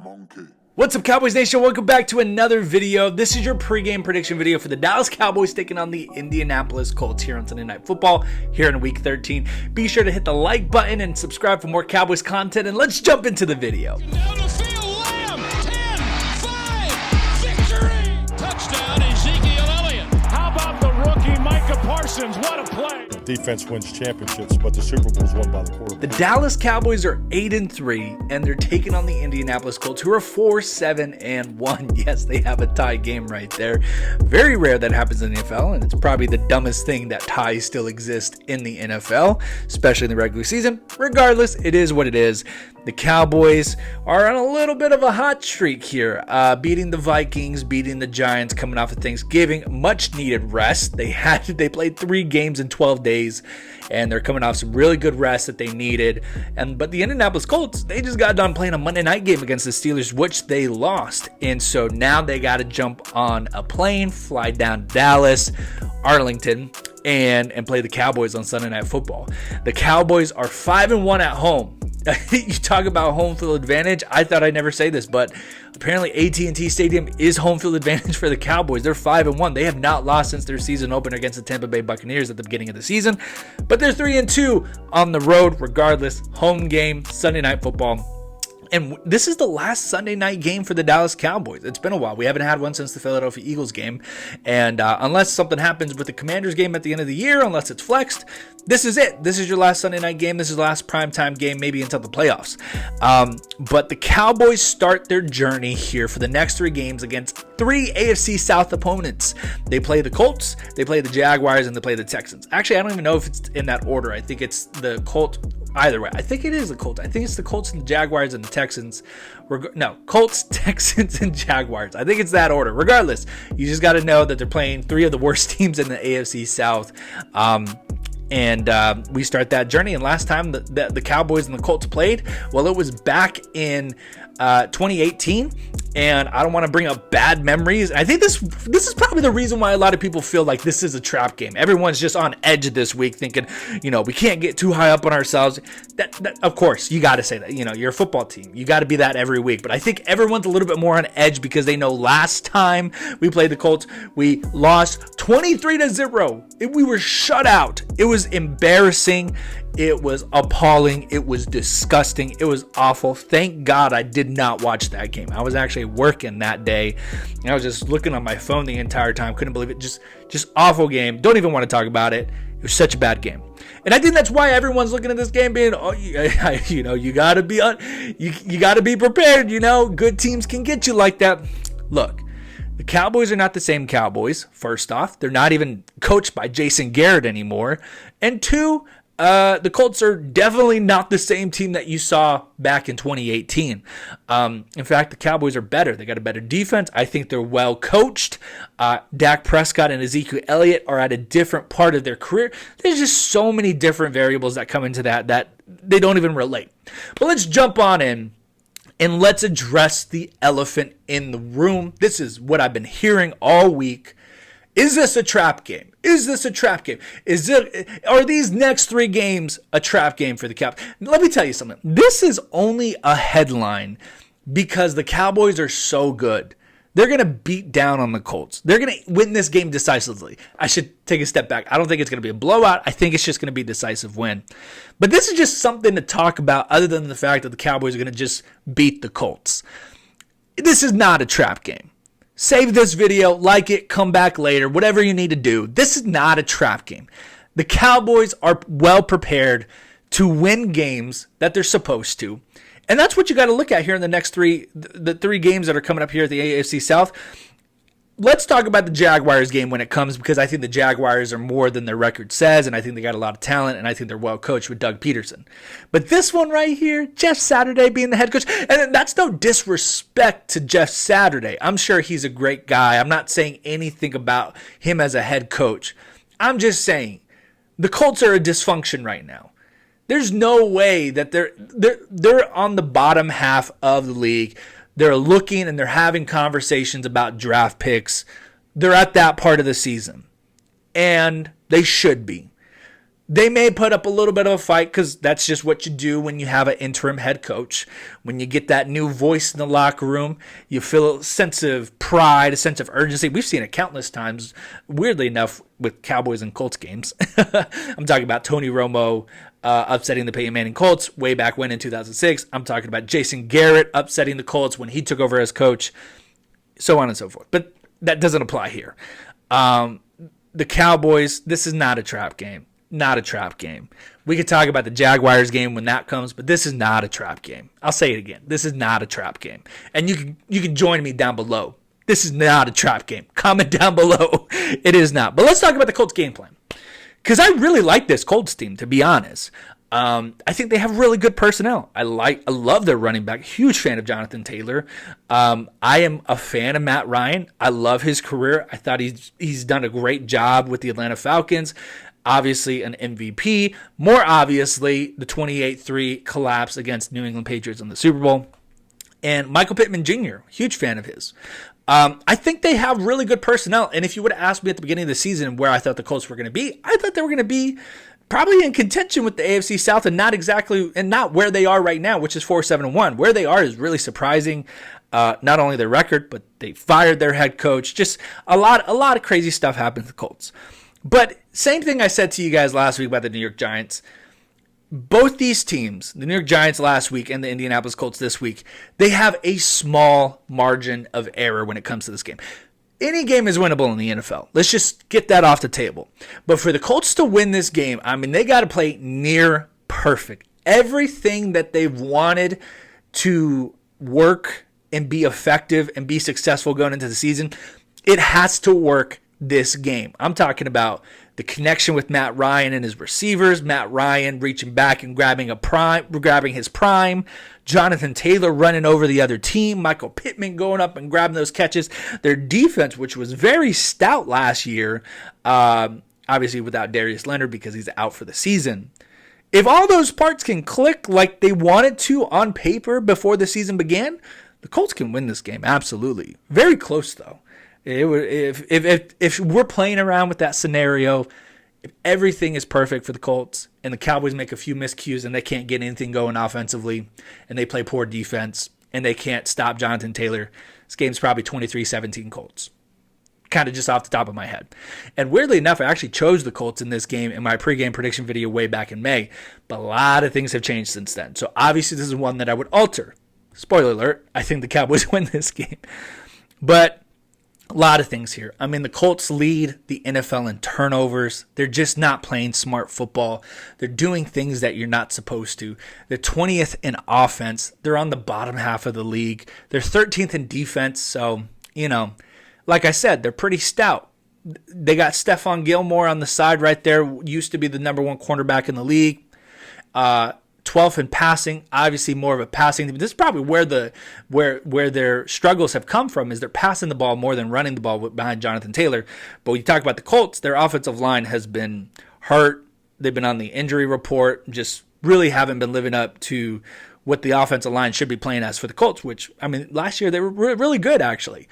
Monkey. What's up, Cowboys Nation? Welcome back to another video. This is your pregame prediction video for the Dallas Cowboys taking on the Indianapolis Colts here on Sunday Night Football here in Week 13. Be sure to hit the like button and subscribe for more Cowboys content, and let's jump into the video. Down the field, Lamb, 10-5, victory! Touchdown, Ezekiel Elliott. How about the rookie Micah Parsons? What a play! Defense wins championships, but the Super Bowl is won by the quarterback. The Dallas Cowboys are 8-3, and they're taking on the Indianapolis Colts, who are 4-7-1. Yes, they have a tie game right there. Very rare that happens in the NFL, and it's probably the dumbest thing that ties still exist in the NFL, especially in the regular season. Regardless, it is what it is. The Cowboys are on a little bit of a hot streak here, beating the Vikings, beating the Giants, coming off of Thanksgiving. Much needed rest. They played 3 games in 12 days, and they're coming off some really good rest that they needed. But the Indianapolis Colts, they just got done playing a Monday night game against the Steelers, which they lost. And so now they got to jump on a plane, fly down to Dallas, Arlington, and play the Cowboys on Sunday Night Football. The Cowboys are 5-1 at home. You talk about home field advantage. I thought I'd never say this, but apparently AT&T Stadium is home field advantage for the Cowboys. They're 5-1. They have not lost since their season opener against the Tampa Bay Buccaneers at the beginning of the season, but they're 3-2 on the road regardless. Home game, Sunday Night Football. And this is the last Sunday night game for the Dallas Cowboys. It's been a while. We haven't had one since the Philadelphia Eagles game. And unless something happens with the Commanders game at the end of the year, unless it's flexed, this is it. This is your last Sunday night game. This is the last primetime game, maybe until the playoffs. But the Cowboys start their journey here for the next 3 games against 3 AFC South opponents. They play the Colts, they play the Jaguars, and they play the Texans. Actually, I don't even know if it's in that order. I think it's the Colts. Either way, I think it is the Colts. I think it's the Colts and the Jaguars and the Texans. Colts, Texans, and Jaguars. I think it's that order. Regardless, you just got to know that they're playing 3 of the worst teams in the AFC South. And we start that journey. And last time the Cowboys and the Colts played, well, it was back in 2018. And I don't want to bring up bad memories. I think this is probably the reason why a lot of people feel like this is a trap game. Everyone's just on edge this week thinking, we can't get too high up on ourselves. That of course, you got to say that. You're a football team. You got to be that every week. But I think everyone's a little bit more on edge because they know last time we played the Colts, we lost 23-0. We were shut out. It was embarrassing. It was appalling. It was disgusting. It was awful. Thank God I did not watch that game. I was actually working that day. And I was just looking on my phone the entire time. Couldn't believe it. Just awful game. Don't even want to talk about it. It was such a bad game. And I think that's why everyone's looking at this game being, you got to be you got to be prepared. Good teams can get you like that. Look, the Cowboys are not the same Cowboys. First off, they're not even coached by Jason Garrett anymore. And 2, the Colts are definitely not the same team that you saw back in 2018. In fact, the Cowboys are better. They got a better defense. I think they're well coached. Dak Prescott and Ezekiel Elliott are at a different part of their career. There's just so many different variables that come into that they don't even relate. But let's jump on in. And let's address the elephant in the room. This is what I've been hearing all week. Is this a trap game? Is this a trap game? Are these next 3 games a trap game for the Cowboys? Let me tell you something. This is only a headline because the Cowboys are so good. They're going to beat down on the Colts. They're going to win this game decisively. I should take a step back. I don't think it's going to be a blowout. I think it's just going to be a decisive win. But this is just something to talk about other than the fact that the Cowboys are going to just beat the Colts. This is not a trap game. Save this video, like it, come back later, whatever you need to do. This is not a trap game. The Cowboys are well prepared to win games that they're supposed to. And that's what you got to look at here in the next 3 games that are coming up here at the AFC South. Let's talk about the Jaguars game when it comes, because I think the Jaguars are more than their record says, and I think they got a lot of talent, and I think they're well coached with Doug Peterson. But this one right here, Jeff Saturday being the head coach, and that's no disrespect to Jeff Saturday. I'm sure he's a great guy. I'm not saying anything about him as a head coach. I'm just saying the Colts are a dysfunction right now. There's no way that they're on the bottom half of the league. They're looking and they're having conversations about draft picks. They're at that part of the season. And they should be. They may put up a little bit of a fight because that's just what you do when you have an interim head coach. When you get that new voice in the locker room, you feel a sense of pride, a sense of urgency. We've seen it countless times, weirdly enough, with Cowboys and Colts games. I'm talking about Tony Romo upsetting the Peyton Manning Colts way back when in 2006. I'm talking about Jason Garrett upsetting the Colts when he took over as coach, so on and so forth. But that doesn't apply here. The Cowboys, this is not a trap game. Not a trap game. We could talk about the Jaguars game when that comes, but this is not a trap game. I'll say it again. This is not a trap game. And you can join me down below. This is not a trap game. Comment down below. It is not. But let's talk about the Colts game plan. Because I really like this Colts team, to be honest. I think they have really good personnel. I love their running back. Huge fan of Jonathan Taylor. I am a fan of Matt Ryan. I love his career. I thought he's done a great job with the Atlanta Falcons. Obviously an MVP. More obviously, the 28-3 collapse against New England Patriots in the Super Bowl. And Michael Pittman Jr., huge fan of his. I think they have really good personnel. And if you would have asked me at the beginning of the season where I thought the Colts were going to be, I thought they were going to be probably in contention with the AFC South and not where they are right now, which is 4-7-1. Where they are is really surprising. Not only their record, but they fired their head coach. Just a lot of crazy stuff happened to the Colts. But same thing I said to you guys last week about the New York Giants. Both these teams, the New York Giants last week and the Indianapolis Colts this week, they have a small margin of error when it comes to this game. Any game is winnable in the NFL. Let's just get that off the table. But for the Colts to win this game, I mean, they got to play near perfect. Everything that they've wanted to work and be effective and be successful going into the season, it has to work this game. I'm talking about the connection with Matt Ryan and his receivers, Matt Ryan reaching back and grabbing his prime, Jonathan Taylor running over the other team, Michael Pittman going up and grabbing those catches. Their defense, which was very stout last year, obviously without Darius Leonard because he's out for the season. If all those parts can click like they wanted to on paper before the season began, the Colts can win this game, absolutely. Very close, though. If we're playing around with that scenario, if everything is perfect for the Colts and the Cowboys make a few miscues and they can't get anything going offensively and they play poor defense and they can't stop Jonathan Taylor, this game's probably 23-17 Colts. Kind of just off the top of my head. And weirdly enough, I actually chose the Colts in this game in my pregame prediction video way back in May, but a lot of things have changed since then. So obviously this is one that I would alter. Spoiler alert, I think the Cowboys win this game. But a lot of things here. I mean, the Colts lead the NFL in turnovers. They're just not playing smart football. They're doing things that you're not supposed to. They're 20th in offense. They're on the bottom half of the league. They're 13th in defense. So, like I said, they're pretty stout. They got Stephon Gilmore on the side right there. Used to be the number one cornerback in the league. 12th in passing, obviously more of a passing team. This is probably where their struggles have come from, is they're passing the ball more than running the ball behind Jonathan Taylor. But when you talk about the Colts, their offensive line has been hurt. They've been on the injury report, just really haven't been living up to what the offensive line should be playing as for the Colts, which, I mean, last year they were really good, actually.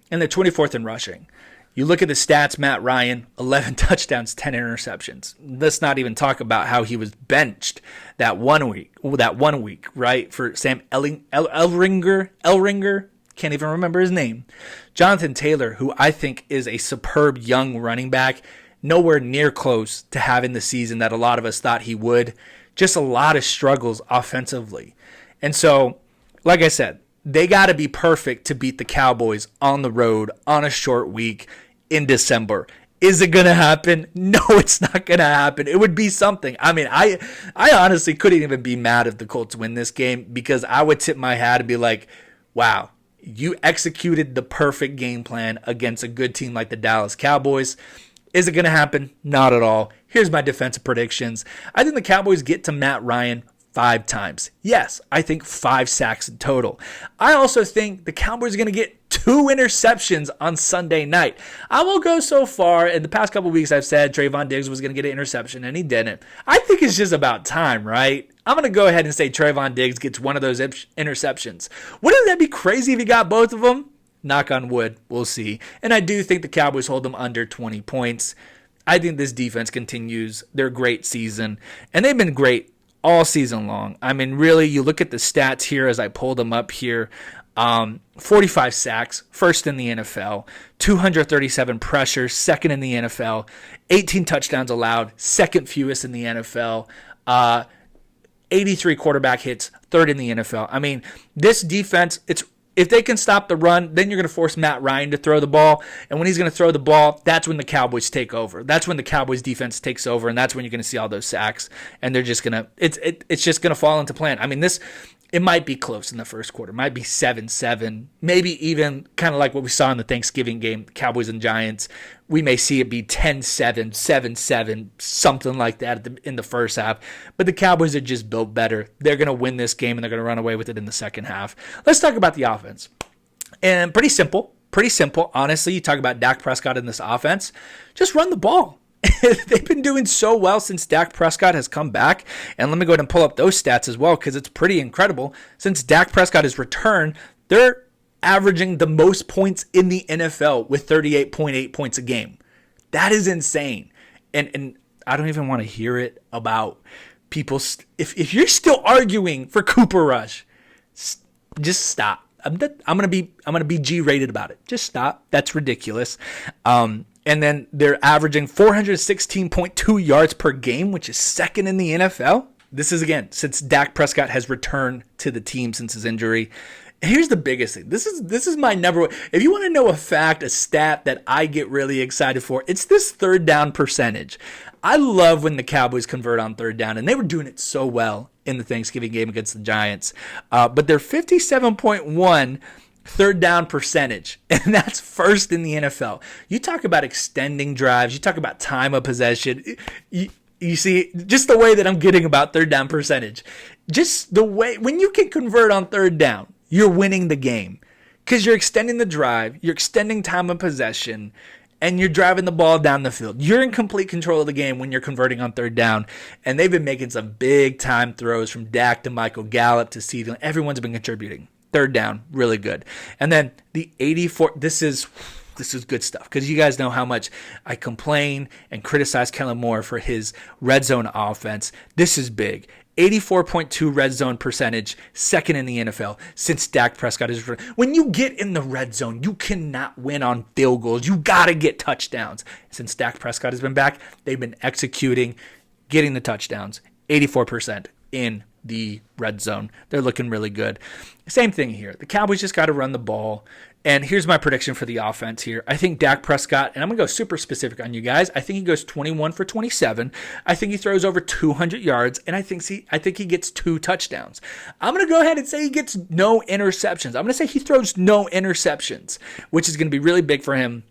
And they're 24th in rushing. You look at the stats, Matt Ryan, 11 touchdowns, 10 interceptions. Let's not even talk about how he was benched that one week, right, for Sam Elringer, can't even remember his name. Jonathan Taylor, who I think is a superb young running back, nowhere near close to having the season that a lot of us thought he would. Just a lot of struggles offensively. And so, like I said, they got to be perfect to beat the Cowboys on the road on a short week in December. Is it going to happen? No, it's not going to happen. It would be something. I mean, I honestly couldn't even be mad if the Colts win this game, because I would tip my hat and be like, wow, you executed the perfect game plan against a good team like the Dallas Cowboys. Is it going to happen? Not at all. Here's my defensive predictions. I think the Cowboys get to Matt Ryan 5 times. Yes, I think 5 sacks in total. I also think the Cowboys are going to get 2 interceptions on Sunday night. I will go so far. In the past couple of weeks, I've said Trayvon Diggs was going to get an interception, and he didn't. I think it's just about time, right? I'm going to go ahead and say Trayvon Diggs gets one of those interceptions. Wouldn't that be crazy if he got both of them? Knock on wood. We'll see. And I do think the Cowboys hold them under 20 points. I think this defense continues their great season, and they've been great all season long. I mean, really, you look at the stats here as I pulled them up here. 45 sacks, first in the NFL, 237 pressures, second in the NFL, 18 touchdowns allowed, second fewest in the NFL, 83 quarterback hits, third in the NFL. I mean, this defense, if they can stop the run, then you're going to force Matt Ryan to throw the ball. And when he's going to throw the ball, that's when the Cowboys take over. That's when the Cowboys defense takes over, and that's when you're going to see all those sacks. And they're just going to it's just going to fall into plan. I mean, it might be close in the first quarter. It might be 7-7, maybe even kind of like what we saw in the Thanksgiving game, Cowboys and Giants. We may see it be 10-7, 7-7, something like that in the first half. But the Cowboys are just built better. They're going to win this game, and they're going to run away with it in the second half. Let's talk about the offense. And pretty simple. Honestly, you talk about Dak Prescott in this offense. Just run the ball. They've been doing so well since Dak Prescott has come back. And let me go ahead and pull up those stats as well, because it's pretty incredible. Since Dak Prescott has returned, they're averaging the most points in the NFL with 38.8 points a game. That is insane. And I don't even want to hear it about people. If you're still arguing for Cooper Rush, just stop. I'm gonna be G-rated about it. Just stop. That's ridiculous. And then they're averaging 416.2 yards per game, which is second in the NFL. This is, again, since Dak Prescott has returned to the team since his injury. Here's the biggest thing. This is my number one. If you want to know a fact, a stat that I get really excited for, it's this third down percentage. I love when the Cowboys convert on third down, and they were doing it so well in the Thanksgiving game against the Giants. But they're 57.1 third down percentage, and that's first in the NFL. You talk about extending drives, you talk about time of possession. You see, just the way that I'm getting about third down percentage, just the way when you can convert on third down, you're winning the game because you're extending the drive, you're extending time of possession, and you're driving the ball down the field. You're in complete control of the game when you're converting on third down, and they've been making some big time throws from Dak to Michael Gallup to Ceedee. Everyone's been contributing. Third down, really good. And then the 84, this is good stuff because you guys know how much I complain and criticize Kellen Moore for his red zone offense. This is big. 84.2 red zone percentage, second in the NFL since Dak Prescott is returned. When you get in the red zone, you cannot win on field goals. You got to get touchdowns. Since Dak Prescott has been back, they've been executing, getting the touchdowns, 84% in the red zone. They're looking really good. Same thing here. The Cowboys just got to run the ball. And here's my prediction for the offense here. I think Dak Prescott, and I'm going to go super specific on you guys. I think he goes 21 for 27. I think he throws over 200 yards, and I think he gets 2 touchdowns. I'm going to go ahead and say he gets no interceptions. I'm going to say he throws no interceptions, which is going to be really big for him.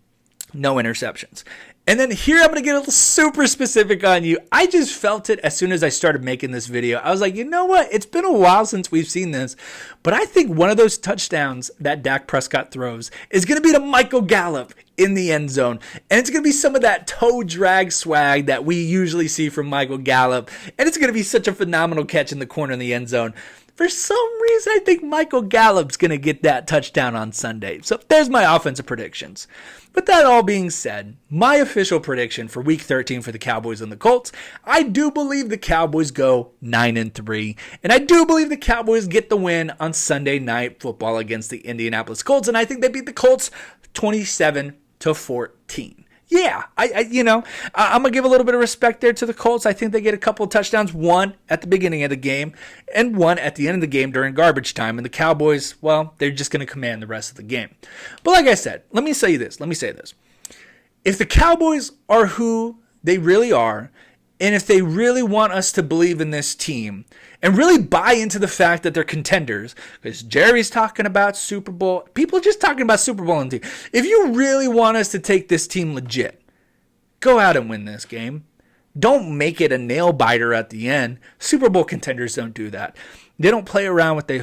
No interceptions. And then here I'm going to get a little super specific on you. I just felt it as soon as I started making this video. I was like, you know what? It's been a while since we've seen this. But I think one of those touchdowns that Dak Prescott throws is going to be to Michael Gallup in the end zone. And it's going to be some of that toe drag swag that we usually see from Michael Gallup. And it's going to be such a phenomenal catch in the corner in the end zone. For some reason, I think Michael Gallup's going to get that touchdown on Sunday. So there's my offensive predictions. With that all being said, my official prediction for Week 13 for the Cowboys and the Colts, I do believe the Cowboys go 9-3. And I do believe the Cowboys get the win on Sunday Night Football against the Indianapolis Colts. And I think they beat the Colts 27-14. Yeah, I'm going to give a little bit of respect there to the Colts. I think they get a couple of touchdowns, one at the beginning of the game and one at the end of the game during garbage time. And the Cowboys, well, they're just going to command the rest of the game. But like I said, let me say this. If the Cowboys are who they really are, and if they really want us to believe in this team and really buy into the fact that they're contenders, because Jerry's talking about Super Bowl, people are just talking about Super Bowl on the team. If you really want us to take this team legit, go out and win this game. Don't make it a nail biter at the end. Super Bowl contenders don't do that. They don't play around with their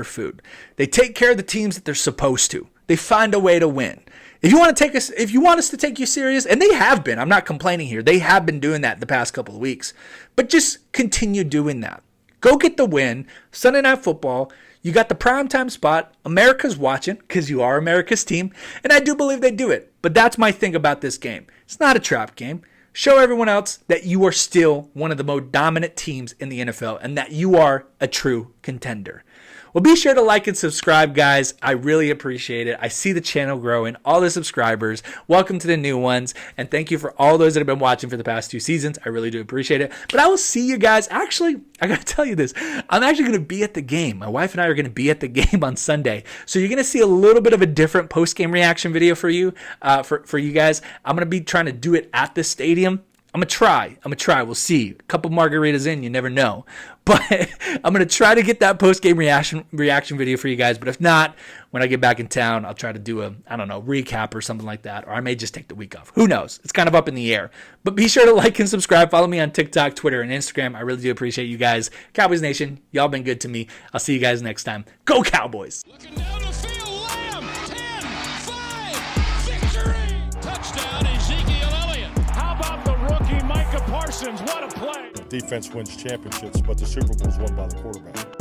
food. They take care of the teams that they're supposed to. They find a way to win. If you want us to take you serious, and they have been, I'm not complaining here. They have been doing that the past couple of weeks. But just continue doing that. Go get the win. Sunday Night Football. You got the primetime spot. America's watching because you are America's team. And I do believe they do it. But that's my thing about this game. It's not a trap game. Show everyone else that you are still one of the most dominant teams in the NFL and that you are a true contender. Well, be sure to like and subscribe, guys. I really appreciate it. I see the channel growing, all the subscribers. Welcome to the new ones. And thank you for all those that have been watching for the past 2 seasons. I really do appreciate it. But I will see you guys. Actually, I got to tell you this. I'm actually going to be at the game. My wife and I are going to be at the game on Sunday. So you're going to see a little bit of a different post-game reaction video for you, for you guys. I'm going to be trying to do it at the stadium. I'm going to try. We'll see. A couple margaritas in, you never know. But I'm going to try to get that post-game reaction video for you guys. But if not, when I get back in town, I'll try to do a, recap or something like that. Or I may just take the week off. Who knows? It's kind of up in the air. But be sure to like and subscribe. Follow me on TikTok, Twitter, and Instagram. I really do appreciate you guys. Cowboys Nation, y'all been good to me. I'll see you guys next time. Go Cowboys! Looking down the field, Lamb, 10, 5, victory! Touchdown, Ezekiel Elliott. How about the rookie Micah Parsons? What a play! Defense wins championships, but the Super Bowl is won by the quarterback.